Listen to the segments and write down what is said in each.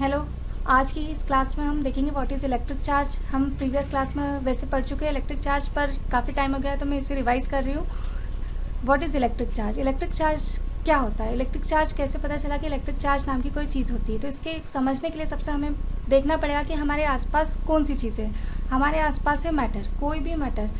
Hello. आज की इस क्लास में हम देखेंगे व्हाट इज़ इलेक्ट्रिक चार्ज। हम प्रीवियस क्लास में वैसे पढ़ चुके हैं इलेक्ट्रिक चार्ज, पर काफ़ी टाइम हो गया तो मैं इसे रिवाइज़ कर रही हूँ। What is electric charge? Electric charge क्या होता है? इलेक्ट्रिक चार्ज कैसे पता चला कि इलेक्ट्रिक चार्ज नाम की कोई चीज़ होती है? तो इसके समझने के लिए सबसे हमें देखना पड़ेगा कि हमारे आसपास कौन सी चीज़ है। हमारे आसपास है मैटर, कोई भी मैटर।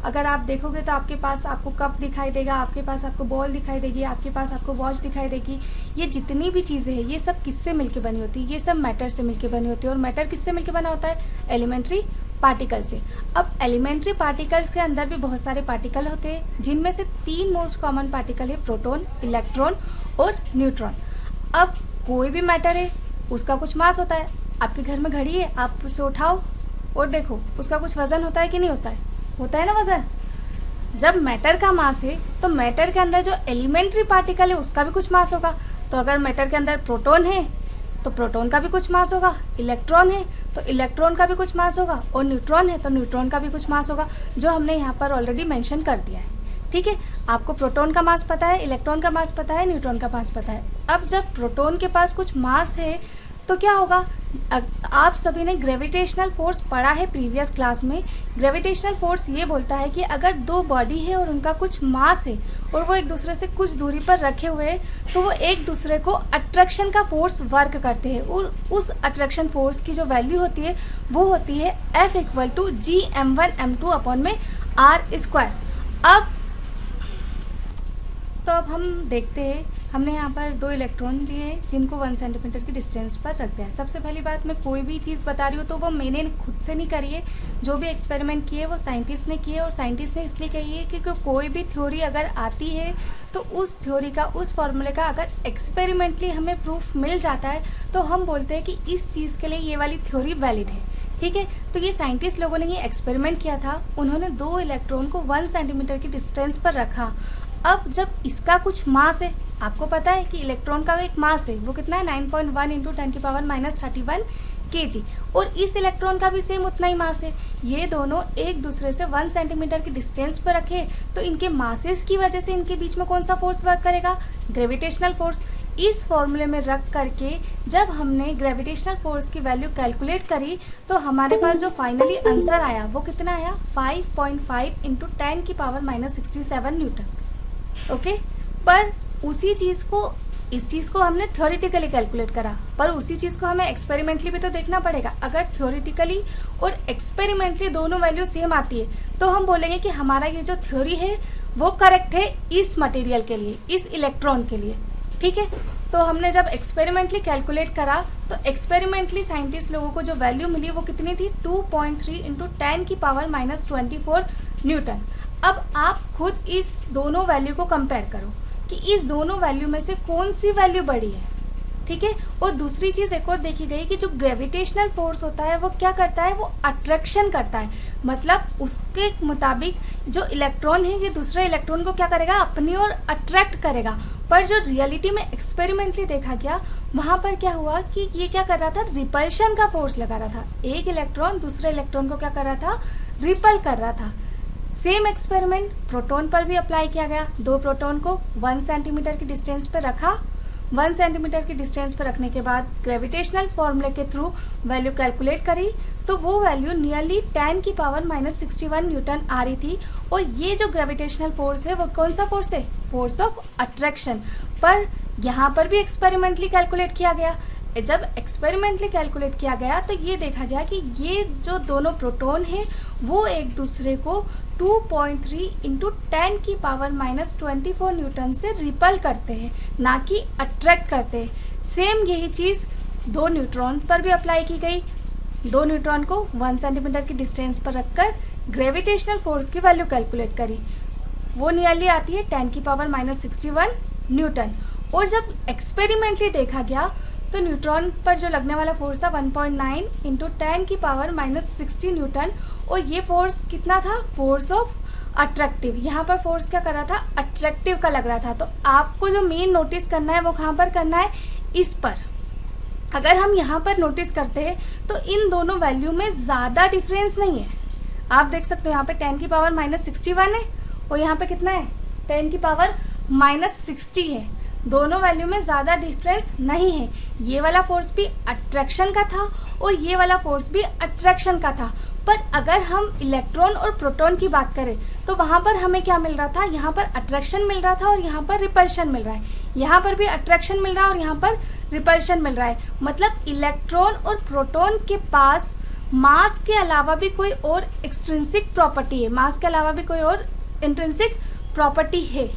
अगर आप देखोगे तो आपके पास आपको कप दिखाई देगा, आपके पास आपको बॉल दिखाई देगी, आपके पास आपको वॉच दिखाई देगी। ये जितनी भी चीज़ें हैं ये सब किससे मिलके बनी होती है? ये सब मैटर से मिलके बनी होती है। और मैटर किससे मिलके बना होता है? एलिमेंट्री पार्टिकल से। अब एलिमेंट्री पार्टिकल्स के अंदर भी बहुत सारे पार्टिकल होते हैं, जिनमें से 3 मोस्ट कॉमन पार्टिकल है, प्रोटॉन, इलेक्ट्रॉन और न्यूट्रॉन। अब कोई भी मैटर है उसका कुछ मास होता है। आपके घर में घड़ी है, आप उसे उठाओ और देखो उसका कुछ वजन होता है कि नहीं होता है? होता है ना वजन। जब मैटर का मास है तो मैटर के अंदर जो एलिमेंट्री पार्टिकल है उसका भी कुछ मास होगा। तो अगर मैटर के अंदर प्रोटॉन है तो प्रोटॉन का भी कुछ मास होगा, इलेक्ट्रॉन है तो इलेक्ट्रॉन का भी कुछ मास होगा, और न्यूट्रॉन है तो न्यूट्रॉन का भी कुछ मास होगा, जो हमने यहाँ पर ऑलरेडी मेंशन कर दिया है। ठीक है, आपको प्रोटॉन का मास पता है, इलेक्ट्रॉन का मास पता है, न्यूट्रॉन का मास पता है। अब जब प्रोटॉन के पास कुछ मास है तो क्या होगा? आप सभी ने ग्रेविटेशनल फोर्स पढ़ा है प्रीवियस क्लास में। ग्रेविटेशनल फोर्स ये बोलता है कि अगर दो बॉडी है और उनका कुछ मास है और वो एक दूसरे से कुछ दूरी पर रखे हुए हैं तो वो एक दूसरे को अट्रैक्शन का फोर्स वर्क करते हैं, और उस अट्रैक्शन फोर्स की जो वैल्यू होती है वो होती है F = Gm1m2 अपॉन में r²। अब हम देखते हैं, हमने यहाँ पर 2 इलेक्ट्रॉन लिए जिनको 1 सेंटीमीटर की डिस्टेंस पर रख दिया है। सबसे पहली बात, मैं कोई भी चीज़ बता रही हूँ तो वो मैंने खुद से नहीं करी है। जो भी एक्सपेरिमेंट किए वो साइंटिस्ट ने किए, और साइंटिस्ट ने इसलिए कही है क्योंकि कोई भी थ्योरी अगर आती है तो उस थ्योरी का, उस फॉर्मूले का अगर एक्सपेरिमेंटली हमें प्रूफ मिल जाता है तो हम बोलते हैं कि इस चीज़ के लिए ये वाली थ्योरी वैलिड है। ठीक है, तो ये साइंटिस्ट लोगों ने ये एक्सपेरिमेंट किया था। उन्होंने 2 इलेक्ट्रॉन को 1 सेंटीमीटर की डिस्टेंस पर रखा। अब जब इसका कुछ मास है, आपको पता है कि इलेक्ट्रॉन का एक मास है, वो कितना है? 9.1 × 10⁻³ kg, और इस इलेक्ट्रॉन का भी सेम उतना ही मास है। ये दोनों एक दूसरे से 1 सेंटीमीटर की डिस्टेंस पर रखे तो इनके मासेस की वजह से इनके बीच में कौन सा फोर्स वर्क करेगा? Gravitational force. इस फॉर्मूले में रख करके जब हमने ग्रेविटेशनल फोर्स की वैल्यू कैलकुलेट करी तो हमारे पास जो फाइनली आंसर आया वो कितना आया? 5.5 × 10⁻67 न्यूटन। ओके, पर उसी चीज़ को, इस चीज़ को हमने थ्योरेटिकली कैलकुलेट करा, पर उसी चीज़ को हमें एक्सपेरिमेंटली भी तो देखना पड़ेगा। अगर थ्योरेटिकली और एक्सपेरिमेंटली दोनों वैल्यू सेम आती है तो हम बोलेंगे कि हमारा ये जो थ्योरी है वो करेक्ट है इस मटेरियल के लिए, इस इलेक्ट्रॉन के लिए। ठीक है, तो हमने जब एक्सपेरिमेंटली कैलकुलेट करा तो एक्सपेरिमेंटली साइंटिस्ट लोगों को जो वैल्यू मिली वो कितनी थी? 2.3 × 10⁻24 न्यूटन। अब आप खुद इस दोनों वैल्यू को कंपेयर करो कि इस दोनों वैल्यू में से कौन सी वैल्यू बड़ी है। ठीक है, और दूसरी चीज़ एक और देखी गई कि जो ग्रेविटेशनल फोर्स होता है वो क्या करता है? वो अट्रैक्शन करता है। मतलब उसके मुताबिक जो इलेक्ट्रॉन है ये दूसरे इलेक्ट्रॉन को क्या करेगा? अपनी ओर अट्रैक्ट करेगा। पर जो रियलिटी में एक्सपेरिमेंटली देखा गया वहाँ पर क्या हुआ कि ये क्या कर रहा था? रिपल्शन का फोर्स लगा रहा था। एक इलेक्ट्रॉन दूसरे इलेक्ट्रॉन को क्या कर रहा था? रिपल कर रहा था। सेम एक्सपेरिमेंट प्रोटॉन पर भी अप्लाई किया गया। 2 प्रोटॉन को 1 सेंटीमीटर की डिस्टेंस पर रखा। 1 सेंटीमीटर की डिस्टेंस पर रखने के बाद ग्रेविटेशनल फॉर्मूले के थ्रू वैल्यू कैलकुलेट करी तो वो वैल्यू नियरली 10⁻61 न्यूटन आ रही थी। और ये जो ग्रेविटेशनल फोर्स है वो कौन सा फोर्स है? Force of attraction. पर यहाँ पर भी एक्सपेरिमेंटली कैलकुलेट किया गया। जब एक्सपेरिमेंटली कैलकुलेट किया गया तो ये देखा गया कि ये जो दोनों प्रोटॉन हैं वो एक दूसरे को 2.3 × 10⁻24 न्यूटन से रिपल करते हैं, ना कि अट्रैक्ट करते हैं। सेम यही चीज़ 2 न्यूट्रॉन पर भी अप्लाई की गई। 2 न्यूट्रॉन को 1 सेंटीमीटर की डिस्टेंस पर रखकर ग्रेविटेशनल फोर्स की वैल्यू कैलकुलेट करी। वो नियरली आती है 10⁻61 न्यूटन। और जब एक्सपेरिमेंटली देखा गया तो न्यूट्रॉन पर जो लगने वाला फोर्स था 1.9 × 10⁻60 न्यूटन, और ये फोर्स कितना था? Force of attractive. यहाँ पर फोर्स क्या कर रहा था? अट्रैक्टिव का लग रहा था। तो आपको जो मेन नोटिस करना है वो कहाँ पर करना है? इस पर। अगर हम यहाँ पर नोटिस करते हैं तो इन दोनों वैल्यू में ज़्यादा डिफरेंस नहीं है। आप देख सकते हो यहाँ पे 10⁻61 है और यहाँ पे कितना है? 10⁻60 है। दोनों वैल्यू में ज़्यादा डिफरेंस नहीं है। ये वाला फोर्स भी अट्रैक्शन का था और ये वाला फोर्स भी अट्रैक्शन का था। पर अगर हम इलेक्ट्रॉन और प्रोटॉन की बात करें तो वहाँ पर हमें क्या मिल रहा था, यहाँ पर अट्रैक्शन मिल रहा था और यहाँ पर रिपल्शन मिल रहा है। यहाँ पर भी अट्रैक्शन मिल रहा है और यहाँ पर रिपल्शन मिल रहा है। मतलब इलेक्ट्रॉन और प्रोटॉन के पास मास के अलावा भी कोई और एक्सट्रिंसिक प्रॉपर्टी है, मास के अलावा भी कोई और इंट्रिंसिक प्रॉपर्टी है,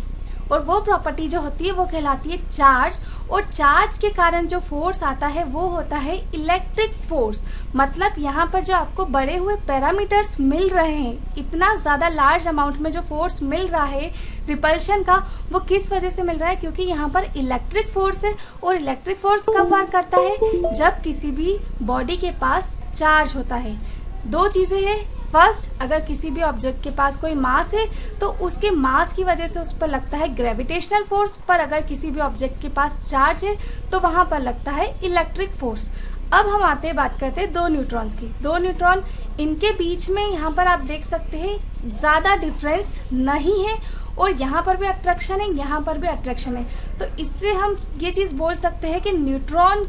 और वो प्रॉपर्टी जो होती है वो कहलाती है चार्ज। और चार्ज के कारण जो फोर्स आता है वो होता है इलेक्ट्रिक फोर्स। मतलब यहाँ पर जो आपको बढ़े हुए पैरामीटर्स मिल रहे हैं, इतना ज़्यादा लार्ज अमाउंट में जो फोर्स मिल रहा है रिपल्शन का, वो किस वजह से मिल रहा है, क्योंकि यहाँ पर इलेक्ट्रिक फोर्स है। और इलेक्ट्रिक फोर्स कब वर्क करता है, जब किसी भी बॉडी के पास चार्ज होता है। दो चीज़ें हैं, फर्स्ट, अगर किसी भी ऑब्जेक्ट के पास कोई मास है तो उसके मास की वजह से उस पर लगता है ग्रेविटेशनल फोर्स, पर अगर किसी भी ऑब्जेक्ट के पास चार्ज है तो वहाँ पर लगता है इलेक्ट्रिक फोर्स। अब हम आते हैं, बात करते हैं दो न्यूट्रॉन्स की। दो न्यूट्रॉन, इनके बीच में यहाँ पर आप देख सकते हैं ज़्यादा डिफरेंस नहीं है, और यहाँ पर भी अट्रैक्शन है, यहाँ पर भी अट्रैक्शन है। तो इससे हम ये चीज़ बोल सकते हैं कि न्यूट्रॉन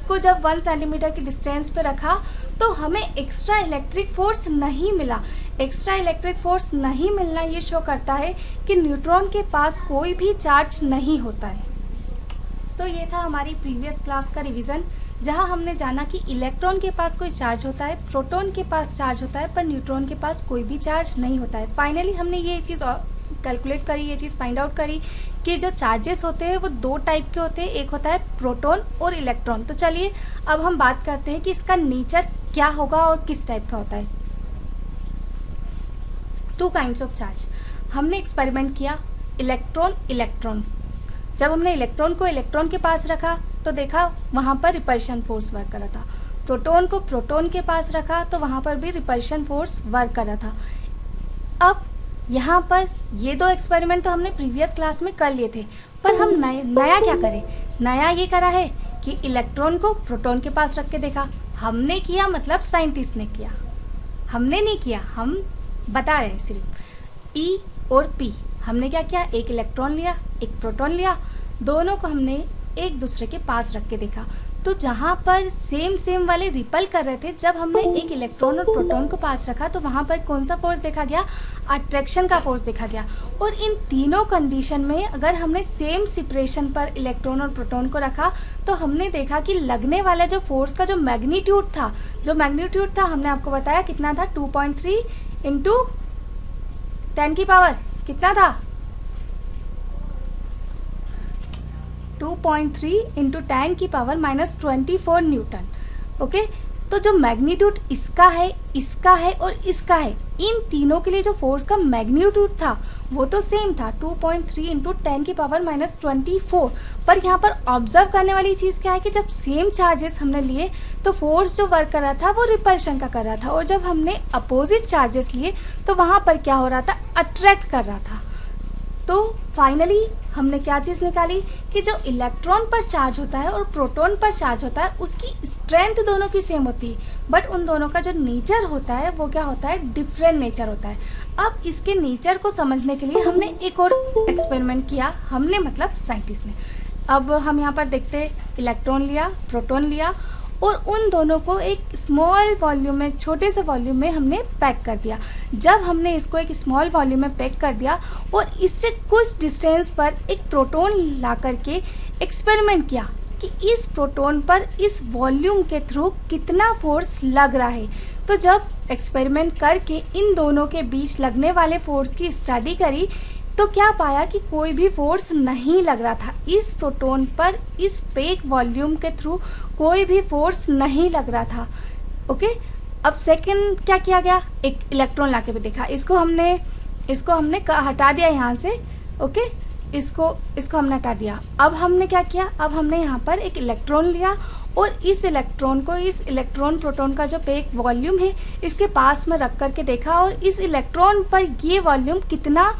को जब 1 सेंटीमीटर की डिस्टेंस पे रखा तो हमें एक्स्ट्रा इलेक्ट्रिक फोर्स नहीं मिला। एक्स्ट्रा इलेक्ट्रिक फोर्स नहीं मिलना ये शो करता है कि न्यूट्रॉन के पास कोई भी चार्ज नहीं होता है। तो ये था हमारी प्रीवियस क्लास का रिवीजन, जहां हमने जाना कि इलेक्ट्रॉन के पास कोई चार्ज होता है, प्रोटॉन के पास चार्ज होता है, पर न्यूट्रॉन के पास कोई भी चार्ज नहीं होता है। फाइनली हमने ये चीज़ कैलकुलेट करी, ये चीज़ फाइंड आउट करी कि जो चार्जेस होते हैं वो दो टाइप के होते हैं, एक होता है प्रोटॉन और इलेक्ट्रॉन। तो चलिए अब हम बात करते हैं कि इसका नेचर क्या होगा और किस टाइप का होता है। 2 काइंड्स ऑफ चार्ज। हमने एक्सपेरिमेंट किया इलेक्ट्रॉन इलेक्ट्रॉन। जब हमने इलेक्ट्रॉन को इलेक्ट्रॉन के पास रखा तो देखा वहाँ पर रिपल्शन फोर्स वर्क कर रहा था। प्रोटॉन को प्रोटॉन के पास रखा तो वहाँ पर भी रिपल्शन फोर्स वर्क कर रहा था। अब यहाँ पर ये दो एक्सपेरिमेंट तो हमने प्रीवियस क्लास में कर लिए थे, पर हम नया क्या करें। नया ये करा है कि इलेक्ट्रॉन को प्रोटॉन के पास रख के देखा। हमने किया मतलब साइंटिस्ट ने किया, हमने नहीं किया, हम बता रहे हैं सिर्फ। ई और पी, हमने क्या किया, एक इलेक्ट्रॉन लिया एक प्रोटॉन लिया, दोनों को हमने एक दूसरे के पास रख के देखा। तो जहाँ पर सेम वाले रिपल कर रहे थे, जब हमने एक इलेक्ट्रॉन और प्रोटॉन को पास रखा तो वहाँ पर कौन सा फोर्स देखा गया, अट्रैक्शन का फोर्स देखा गया। और इन तीनों कंडीशन में अगर हमने सेम सेपरेशन पर इलेक्ट्रॉन और प्रोटॉन को रखा तो हमने देखा कि लगने वाला जो फोर्स का जो मैग्नीट्यूड था, हमने आपको बताया कितना था, 2.3 इंटू 10 की पावर कितना था, 2.3 इंटू 10 की पावर -24 न्यूटन। ओके, तो जो मैग्नीट्यूड इसका है और इसका है, इन तीनों के लिए जो फोर्स का मैग्नीट्यूड था वो तो सेम था, 2.3 इंटू 10 की पावर -24। पर यहाँ पर ऑब्जर्व करने वाली चीज़ क्या है कि जब सेम चार्जेस हमने लिए तो फोर्स जो वर्क कर रहा था वो रिपल्शन का कर रहा था, और जब हमने अपोजिट चार्जेस लिए तो वहाँ पर क्या हो रहा था, अट्रैक्ट कर रहा था। तो फाइनली हमने क्या चीज़ निकाली कि जो इलेक्ट्रॉन पर चार्ज होता है और प्रोटॉन पर चार्ज होता है उसकी स्ट्रेंथ दोनों की सेम होती है, बट उन दोनों का जो नेचर होता है वो क्या होता है, डिफरेंट नेचर होता है। अब इसके नेचर को समझने के लिए हमने एक और एक्सपेरिमेंट किया, हमने मतलब साइंटिस्ट ने। अब हम यहाँ पर देखते हैं, इलेक्ट्रॉन लिया प्रोटॉन लिया और उन दोनों को एक स्मॉल वॉल्यूम में, छोटे से वॉल्यूम में हमने पैक कर दिया। जब हमने इसको एक स्मॉल वॉल्यूम में पैक कर दिया और इससे कुछ डिस्टेंस पर एक प्रोटॉन ला करके एक्सपेरिमेंट किया कि इस प्रोटॉन पर इस वॉल्यूम के थ्रू कितना फोर्स लग रहा है। तो जब एक्सपेरिमेंट करके इन दोनों के बीच लगने वाले फोर्स की स्टडी करी तो क्या पाया कि कोई भी फोर्स नहीं लग रहा था इस प्रोटॉन पर, इस पैक वॉल्यूम के थ्रू कोई भी फोर्स नहीं लग रहा था। ओके, अब सेकंड क्या किया गया, एक इलेक्ट्रॉन लाके भी देखा, इसको हमने हटा दिया यहाँ से। ओके, इसको हमने हटा दिया। अब हमने क्या किया, अब हमने यहाँ पर एक इलेक्ट्रॉन लिया और इस इलेक्ट्रॉन को, इस इलेक्ट्रॉन प्रोटॉन का जो पैक वॉल्यूम है इसके पास में रख करके देखा, और इस इलेक्ट्रॉन पर ये वॉल्यूम कितना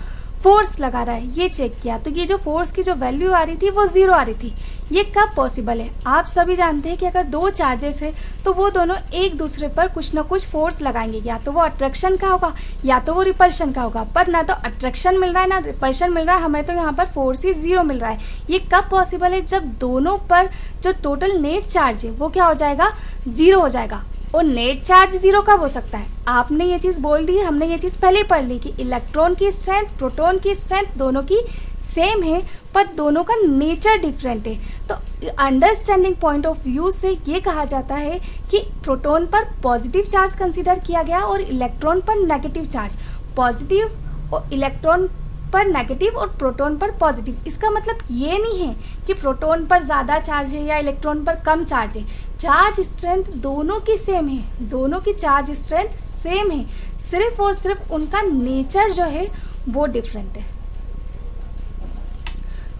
फोर्स लगा रहा है, ये चेक किया, तो ये जो फोर्स की जो वैल्यू आ रही थी वो 0 आ रही थी। ये कब पॉसिबल है? आप सभी जानते हैं कि अगर दो चार्जेस है तो वो दोनों एक दूसरे पर कुछ ना कुछ फोर्स लगाएंगे, या तो वो अट्रैक्शन का होगा या तो वो रिपल्शन का होगा, पर ना तो अट्रैक्शन मिल रहा है ना रिपल्शन मिल रहा है, हमें तो यहाँ पर फोर्स ही 0 मिल रहा है। ये कब पॉसिबल है? जब दोनों पर जो टोटल नेट चार्ज है वो क्या हो जाएगा? 0 हो जाएगा। और नेट चार्ज 0 कब हो सकता है? आपने ये चीज़ बोल दी है, हमने ये चीज़ पहले पढ़ ली कि इलेक्ट्रॉन की स्ट्रेंथ प्रोटॉन की स्ट्रेंथ दोनों की सेम है, पर दोनों का नेचर डिफरेंट है। तो अंडरस्टैंडिंग पॉइंट ऑफ व्यू से ये कहा जाता है कि प्रोटॉन पर पॉजिटिव चार्ज कंसीडर किया गया और इलेक्ट्रॉन पर नेगेटिव चार्ज। पॉजिटिव और इलेक्ट्रॉन पर नेगेटिव और प्रोटॉन पर पॉजिटिव। इसका मतलब ये नहीं है कि प्रोटॉन पर ज़्यादा चार्ज है या इलेक्ट्रॉन पर कम चार्ज है। चार्ज स्ट्रेंथ दोनों की सेम है, दोनों की चार्ज स्ट्रेंथ सेम है, सिर्फ और सिर्फ उनका नेचर जो है वो डिफरेंट है।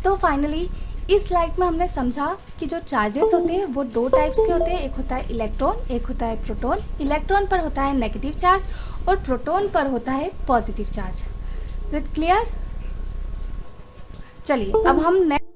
तो फाइनली इस स्लाइड में हमने समझा कि जो चार्जेस होते हैं वो दो टाइप्स के होते हैं, एक होता है इलेक्ट्रॉन, एक होता है प्रोटॉन। इलेक्ट्रॉन पर होता है नेगेटिव चार्ज और प्रोटॉन पर होता है positive charge. Is it clear? चलिए अब हम नेक्स्ट